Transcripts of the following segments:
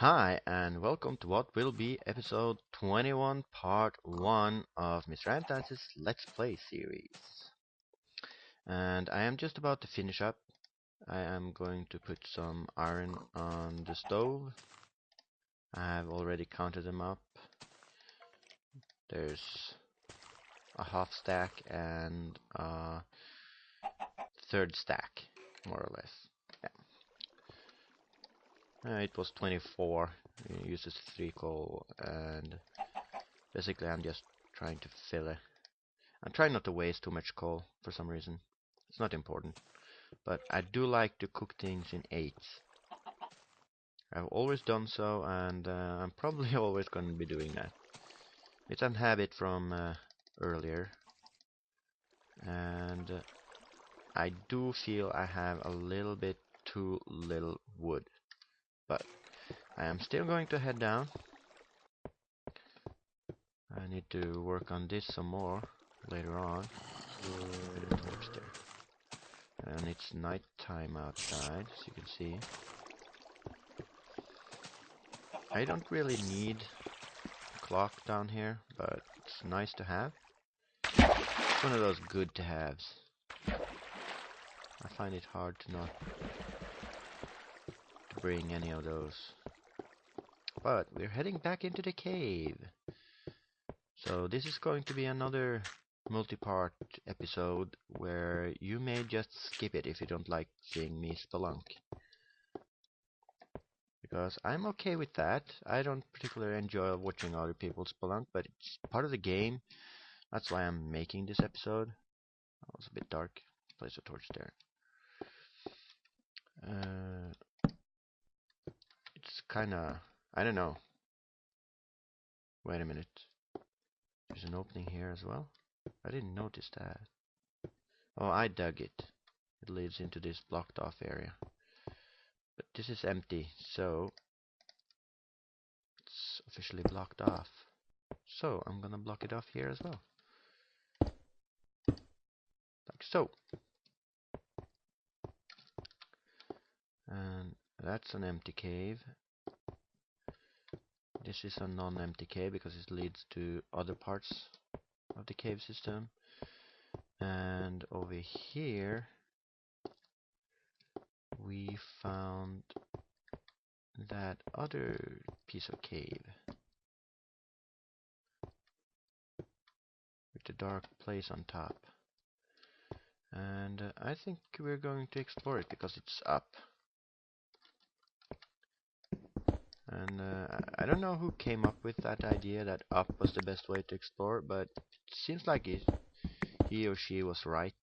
Hi, and welcome to what will be episode 21, part 1 of Mr. Antance's Let's Play series. And I am just about to finish up. I am going to put some iron on the stove. I have already counted them up. There's a half stack and a third stack, more or less. Yeah. It was 24. It uses 3 coal, and basically I'm just trying to fill it. I'm trying not to waste too much coal for some reason. It's not important. But I do like to cook things in 8s. I've always done so, and I'm probably always going to be doing that. It's a habit from earlier. And I do feel I have a little bit too little wood. But I am still going to head down. I need to work on this some more later on. Put a torch there. And it's night time outside, as you can see. I don't really need a clock down here, but it's nice to have. It's one of those good to haves. I find it hard to not bring any of those. But we're heading back into the cave. So this is going to be another multi-part episode where you may just skip it if you don't like seeing me spelunk. Because I'm okay with that. I don't particularly enjoy watching other people spelunk, but it's part of the game. That's why I'm making this episode. Oh, it's a bit dark. Place a torch there. It's kinda... I don't know. Wait a minute. There's an opening here as well? I didn't notice that. Oh, I dug it. It leads into this blocked off area. But this is empty, so... it's officially blocked off. So, I'm gonna block it off here as well. Like so. And that's an empty cave. This is a non-empty cave because it leads to other parts of the cave system. And over here we found that other piece of cave with the dark place on top. And I think we're going to explore it because it's up. And I don't know who came up with that idea that up was the best way to explore, but it seems like he or she was right.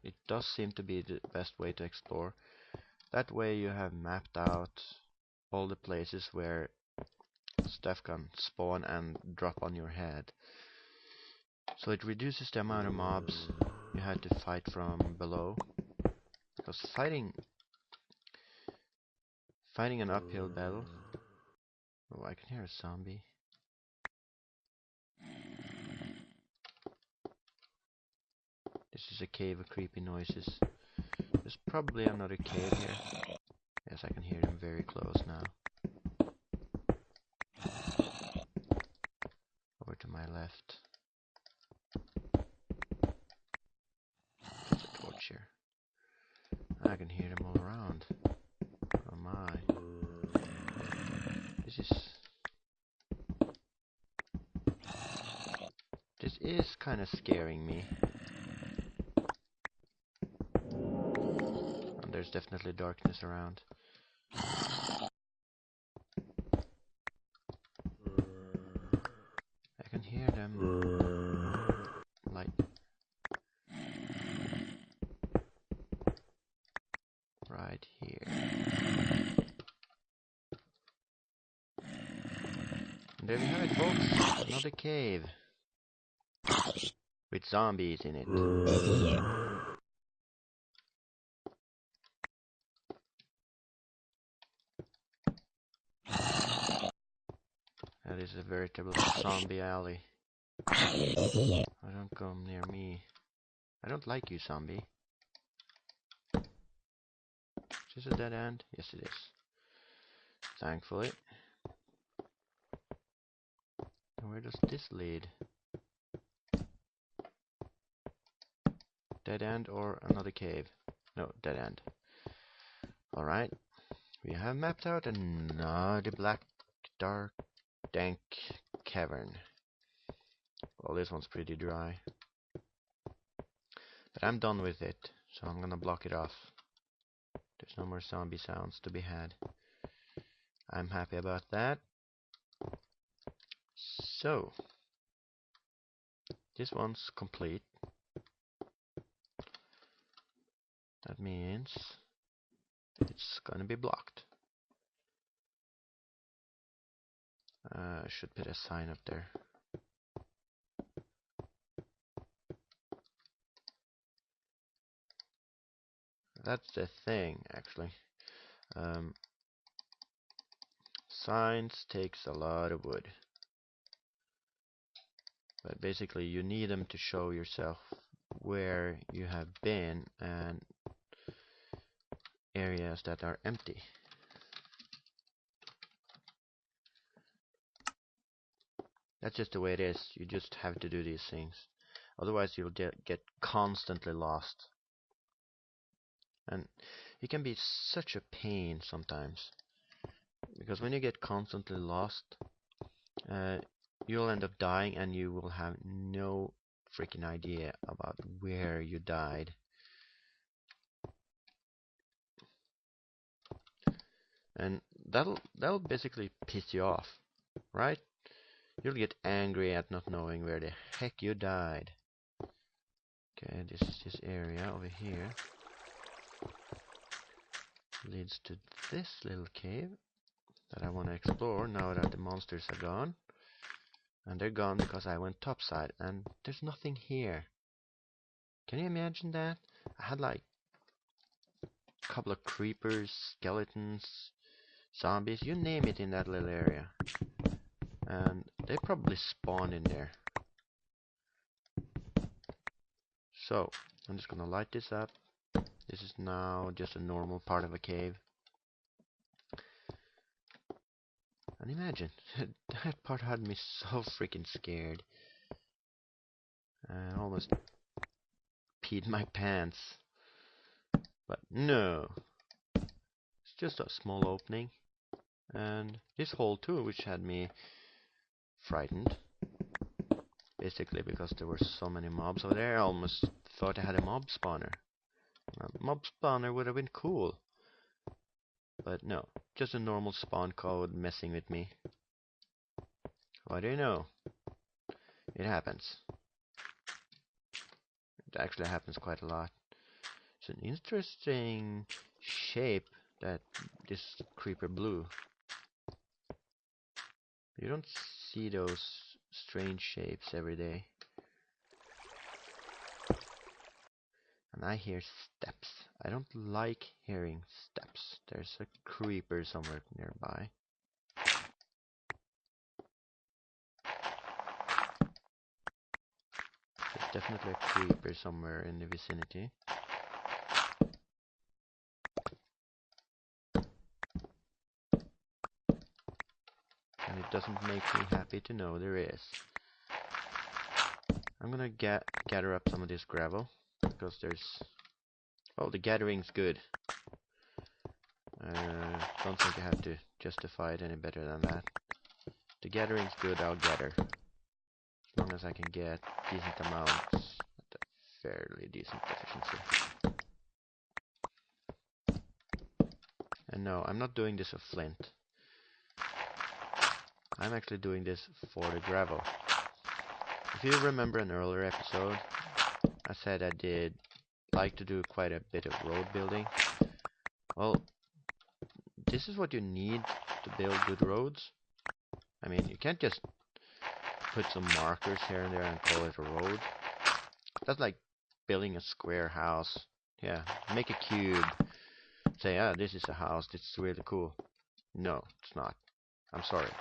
It does seem to be the best way to explore. That way you have mapped out all the places where stuff can spawn and drop on your head. So it reduces the amount of mobs you had to fight from below. Because fighting an uphill battle... Oh, I can hear a zombie. This is a cave of creepy noises. There's probably another cave here. Yes, I can hear them very close now. Over to my left. There's a torch here. I can hear them all around. Oh my. This is kind of scaring me. And there's definitely darkness around. I can hear them like right here. And there we have it, folks. Another cave with zombies in it. That is a veritable zombie alley. Don't come near me. I don't like you, zombie. Is this a dead end? Yes, it is. Thankfully. And where does this lead? Dead end or another cave? No, dead end. Alright. We have mapped out another black, dark, dank cavern. Well, this one's pretty dry. But I'm done with it, so I'm gonna block it off. There's no more zombie sounds to be had. I'm happy about that. So, this one's complete. That means it's gonna be blocked. I should put a sign up there. That's the thing, actually. Signs takes a lot of wood. But basically you need them to show yourself where you have been and areas that are empty. That's just the way it is. You just have to do these things. Otherwise you'll get constantly lost. And it can be such a pain sometimes. Because when you get constantly lost, you'll end up dying and you will have no freaking idea about where you died. And that'll basically piss you off, right? You'll get angry at not knowing where the heck you died. Okay, this is this area over here. Leads to this little cave that I want to explore now that the monsters are gone. And they're gone because I went topside and there's nothing here. Can you imagine that? I had like a couple of creepers, skeletons, zombies, you name it in that little area. And they probably spawned in there. So, I'm just gonna light this up. This is now just a normal part of a cave. And imagine, that part had me so freaking scared. I almost peed my pants. But no. It's just a small opening. And this hole too, which had me frightened. Basically because there were so many mobs over there, I almost thought I had a mob spawner. A mob spawner would have been cool. But no, just a normal spawn code messing with me. What do you know? It happens. It actually happens quite a lot. It's an interesting shape that this creeper blew. You don't see those strange shapes every day. And I hear steps. I don't like hearing steps. There's a creeper somewhere nearby. There's definitely a creeper somewhere in the vicinity. And it doesn't make me happy to know there is. I'm gonna gather up some of this gravel. Because there's... well, the gathering's good. Don't think I have to justify it any better than that. The gathering's good, I'll gather. As long as I can get decent amounts at a fairly decent efficiency. And no, I'm not doing this with flint. I'm actually doing this for the gravel. If you remember an earlier episode, I said I did like to do quite a bit of road building. Well, this is what you need to build good roads. I mean, you can't just put some markers here and there and call it a road. That's like building a square house. Yeah, make a cube. Say, ah, this is a house, this is really cool. No, it's not. I'm sorry.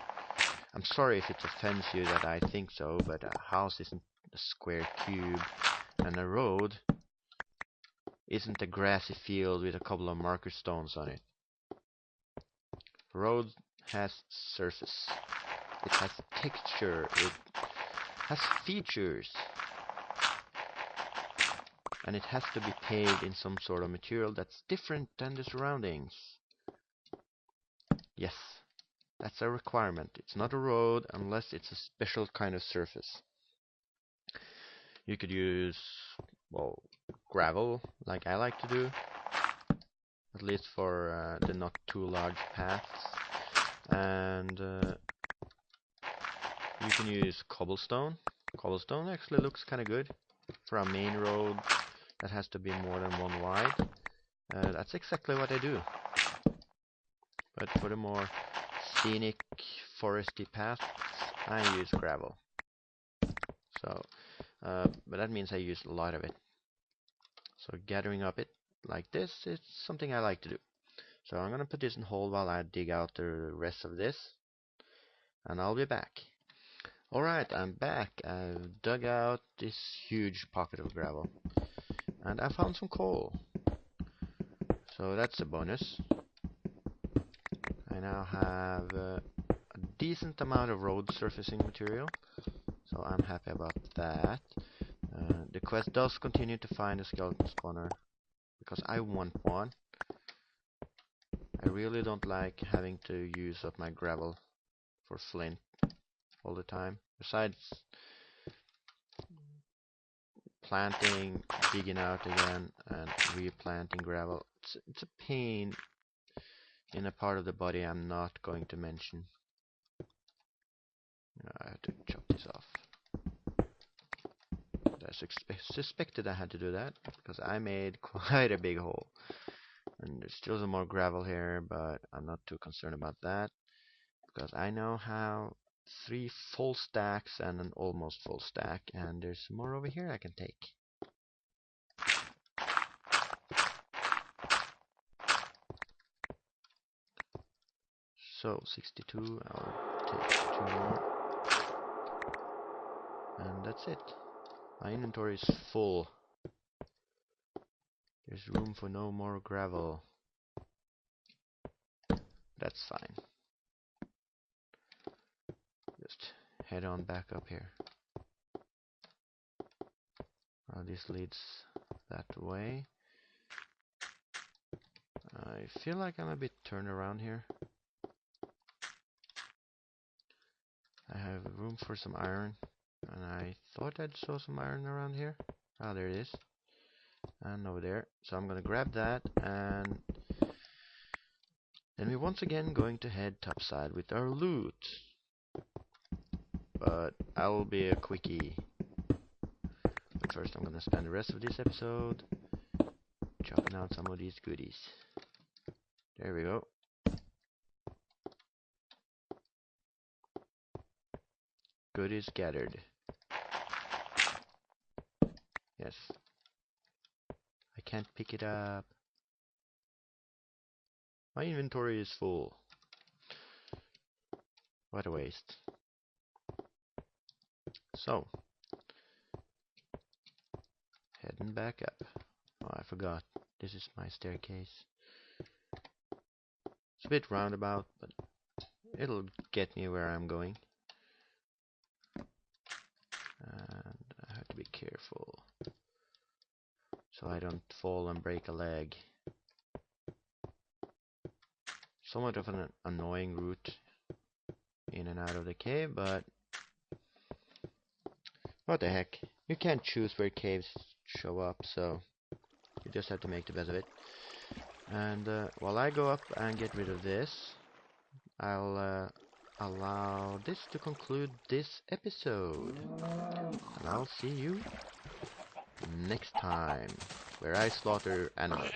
I'm sorry if it offends you that I think so, but a house isn't a square cube, and a road isn't a grassy field with a couple of marker stones on it. Road has surface. It has texture. It has features. And it has to be paved in some sort of material that's different than the surroundings. Yes, that's a requirement. It's not a road unless it's a special kind of surface. You could use, well, gravel, like I like to do, at least for the not too large paths. And you can use cobblestone. Cobblestone actually looks kind of good for a main road that has to be more than one wide. That's exactly what I do. But for the more scenic foresty paths, I use gravel. So, but that means I use a lot of it. So gathering up it like this is something I like to do. So I'm gonna put this in hold while I dig out the rest of this, and I'll be back. Alright, I'm back. I've dug out this huge pocket of gravel, and I found some coal. So that's a bonus. I now have a decent amount of road surfacing material, so I'm happy about that. The quest does continue to find a skeleton spawner, because I want one. I really don't like having to use up my gravel for flint all the time. Besides planting, digging out again, and replanting gravel. It's a pain in a part of the body I'm not going to mention. I have to chop this off. I suspected I had to do that, because I made quite a big hole. And there's still some more gravel here, but I'm not too concerned about that, because I now have 3 full stacks and an almost full stack, and there's more over here I can take. So 62, I'll take 2 more, and that's it. My inventory is full. There's room for no more gravel. That's fine. Just head on back up here. This leads that way. I feel like I'm a bit turned around here. I have room for some iron, and I thought I saw some iron around here. Ah, there it is. And over there. So I'm gonna grab that, and then we're once again going to head topside with our loot. But I'll be a quickie. But first I'm gonna spend the rest of this episode chopping out some of these goodies. There we go. Goodies gathered. Yes. I can't pick it up. My inventory is full. What a waste. So, heading back up. Oh, I forgot. This is my staircase. It's a bit roundabout, but it'll get me where I'm going. And I have to be careful so I don't fall and break a leg. Somewhat of an annoying route in and out of the cave, but what the heck. You can't choose where caves show up, so you just have to make the best of it. And while I go up and get rid of this, I'll allow this to conclude this episode. And I'll see you next time, where I slaughter animals.